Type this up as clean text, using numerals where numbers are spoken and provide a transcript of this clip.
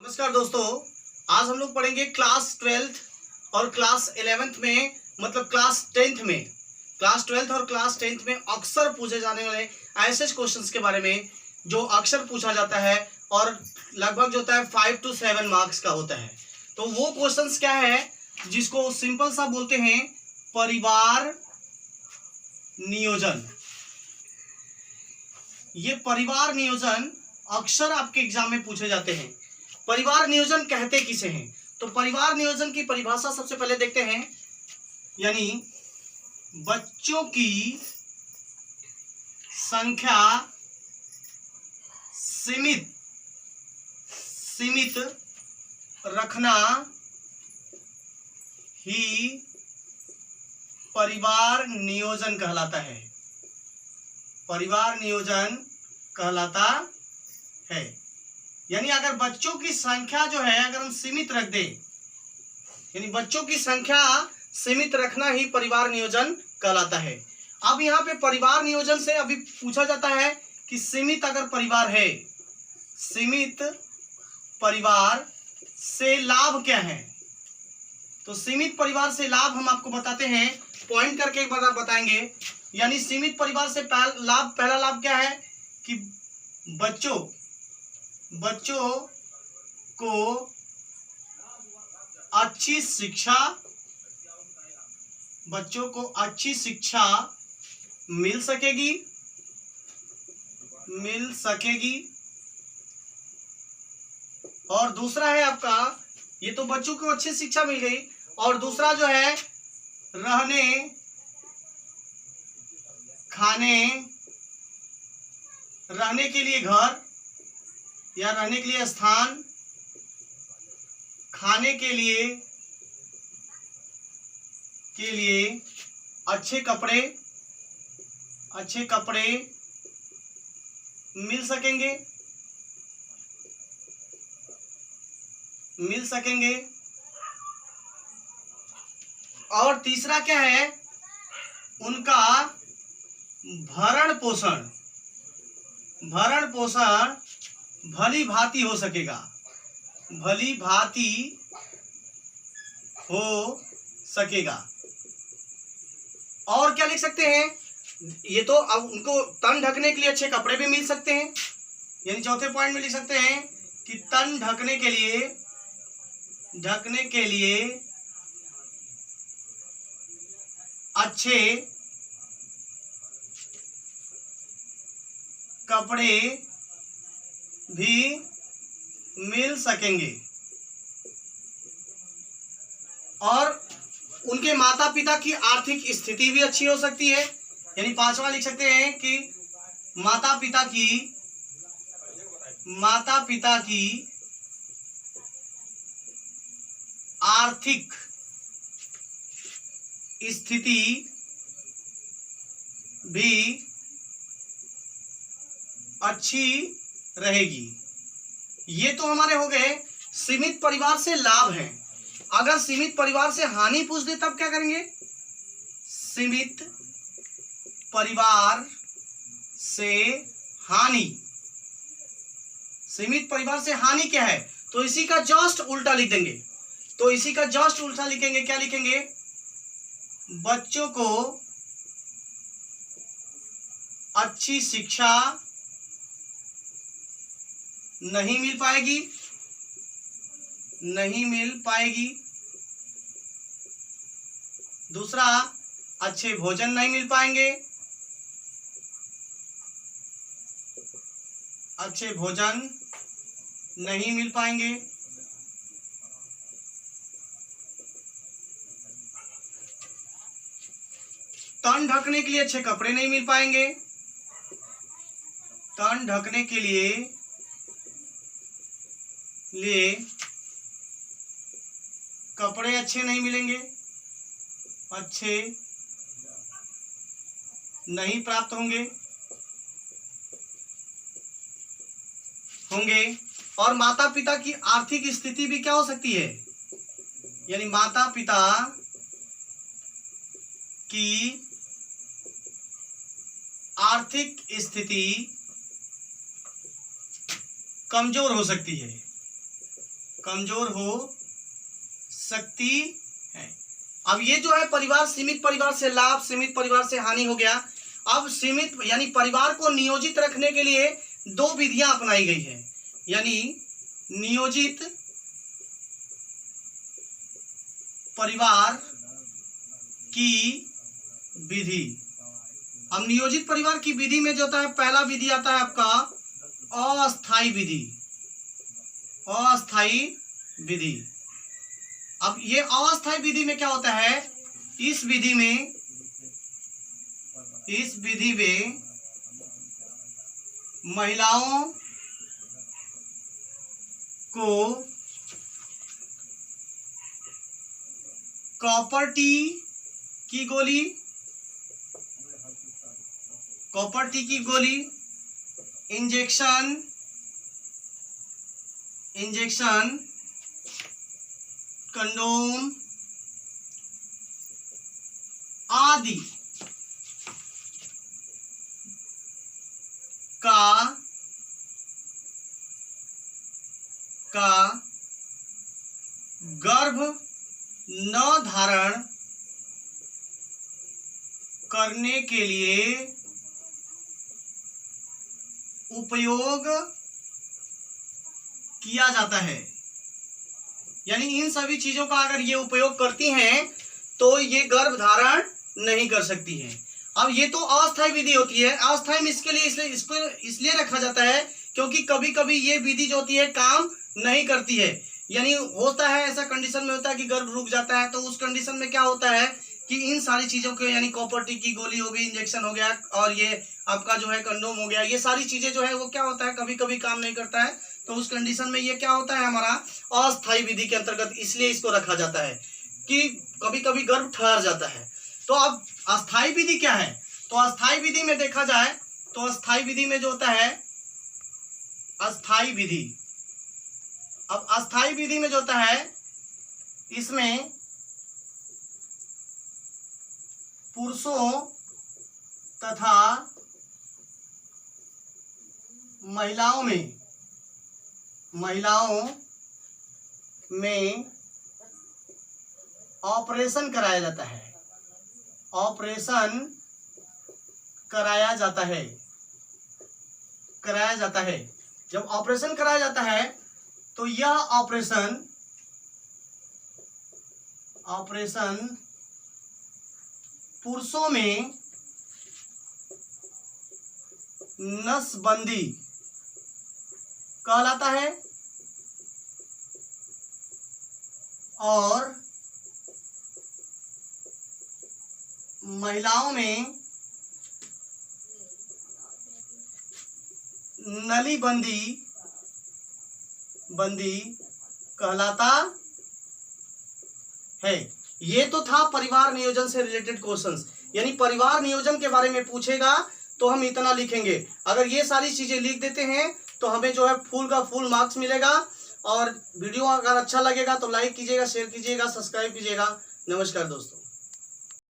नमस्कार दोस्तों, आज हम लोग पढ़ेंगे क्लास 12th और क्लास 11th में, मतलब क्लास 12th और क्लास 10th में अक्सर पूछे जाने वाले ऐसे क्वेश्चंस के बारे में जो अक्सर पूछा जाता है और लगभग जो होता है 5 to 7 मार्क्स का होता है। तो वो क्वेश्चंस क्या है जिसको सिंपल सा बोलते हैं परिवार नियोजन। ये परिवार नियोजन अक्सर आपके एग्जाम में पूछे जाते हैं। परिवार नियोजन कहते किसे हैं? तो परिवार नियोजन की परिभाषा सबसे पहले देखते हैं, यानी बच्चों की संख्या सीमित रखना ही परिवार नियोजन कहलाता है। परिवार नियोजन कहलाता है, यानी अगर बच्चों की संख्या जो है अगर हम सीमित रख दें, यानी बच्चों की संख्या सीमित रखना ही परिवार नियोजन कहलाता है। अब यहाँ पे परिवार नियोजन से अभी पूछा जाता है कि सीमित अगर परिवार है, सीमित परिवार से लाभ क्या है? तो सीमित परिवार से लाभ हम आपको बताते हैं, पॉइंट करके एक बार बताएंगे। यानी सीमित परिवार से पहला लाभ क्या है कि बच्चों को अच्छी शिक्षा मिल सकेगी। और दूसरा है आपका, ये तो बच्चों को अच्छी शिक्षा मिल गई, और दूसरा जो है रहने के लिए घर या रहने के लिए स्थान, खाने के लिए अच्छे कपड़े मिल सकेंगे। और तीसरा क्या है, उनका भरण पोषण भली भांति हो सकेगा। और क्या लिख सकते हैं, ये तो अब उनको तन ढकने के लिए अच्छे कपड़े भी मिल सकते हैं, यानी चौथे पॉइंट में लिख सकते हैं कि तन ढकने के लिए अच्छे कपड़े भी मिल सकेंगे। और उनके माता पिता की आर्थिक स्थिति भी अच्छी हो सकती है, यानी पांचवा लिख सकते हैं कि माता पिता की आर्थिक स्थिति भी अच्छी रहेगी। ये तो हमारे हो गए सीमित परिवार से लाभ हैं। अगर सीमित परिवार से हानि पूछ दे तब क्या करेंगे? सीमित परिवार से हानि क्या है? तो इसी का जस्ट उल्टा लिख देंगे। तो इसी का जस्ट उल्टा लिखेंगे, क्या लिखेंगे? बच्चों को अच्छी शिक्षा नहीं मिल पाएगी। दूसरा, अच्छे भोजन नहीं मिल पाएंगे। तन ढकने के लिए अच्छे कपड़े नहीं मिल पाएंगे। तन ढकने के लिए कपड़े अच्छे नहीं मिलेंगे, अच्छे नहीं प्राप्त होंगे। और माता पिता की आर्थिक स्थिति भी क्या हो सकती है, यानी माता पिता की आर्थिक स्थिति कमजोर हो सकती है। कमजोर हो सकती है। अब ये जो है परिवार, सीमित परिवार से लाभ, सीमित परिवार से हानि हो गया। अब सीमित यानी परिवार को नियोजित रखने के लिए दो विधियां अपनाई गई है, यानी नियोजित परिवार की विधि। अब नियोजित परिवार की विधि में जो होता है, पहला विधि आता है आपका अस्थाई विधि। अस्थाई विधि, अब ये अस्थाई विधि में क्या होता है, इस विधि में महिलाओं को कॉपर टी की गोली, इंजेक्शन कंडोम आदि का गर्भ न धारण करने के लिए उपयोग किया जाता है। यानी इन सभी चीजों का अगर ये उपयोग करती हैं तो ये गर्भ धारण नहीं कर सकती हैं। अब ये तो अस्थायी विधि होती है। अस्थायी में इसके लिए इसलिए रखा जाता है क्योंकि कभी कभी ये विधि जो होती है काम नहीं करती है। यानी होता है ऐसा कंडीशन में होता है कि गर्भ रुक जाता है, तो उस कंडीशन में क्या होता है कि इन सारी चीजों के, यानी कॉपर टी की गोली हो गई, इंजेक्शन हो गया और ये आपका जो है कंडोम हो गया, ये सारी चीजें जो है वो क्या होता है कभी कभी काम नहीं करता है। तो उस कंडीशन में ये क्या होता है हमारा अस्थायी विधि के अंतर्गत, इसलिए इसको रखा जाता है कि कभी कभी गर्भ ठहर जाता है। तो अब अस्थायी विधि क्या है, तो अस्थायी विधि में देखा जाए तो अस्थायी विधि में जो होता है अस्थायी विधि, अब अस्थायी विधि में जो होता है इसमें पुरुषों तथा महिलाओं में ऑपरेशन कराया जाता है। ऑपरेशन कराया जाता है। जब ऑपरेशन कराया जाता है तो यह ऑपरेशन पुरुषों में नसबंदी कहलाता है और महिलाओं में नली बंदी कहलाता है। ये तो था परिवार नियोजन से रिलेटेड क्वेश्चंस, यानी परिवार नियोजन के बारे में पूछेगा तो हम इतना लिखेंगे। अगर ये सारी चीजें लिख देते हैं तो हमें जो है फुल का फुल मार्क्स मिलेगा। और वीडियो अगर अच्छा लगेगा तो लाइक कीजिएगा, शेयर कीजिएगा, सब्सक्राइब कीजिएगा। नमस्कार दोस्तों।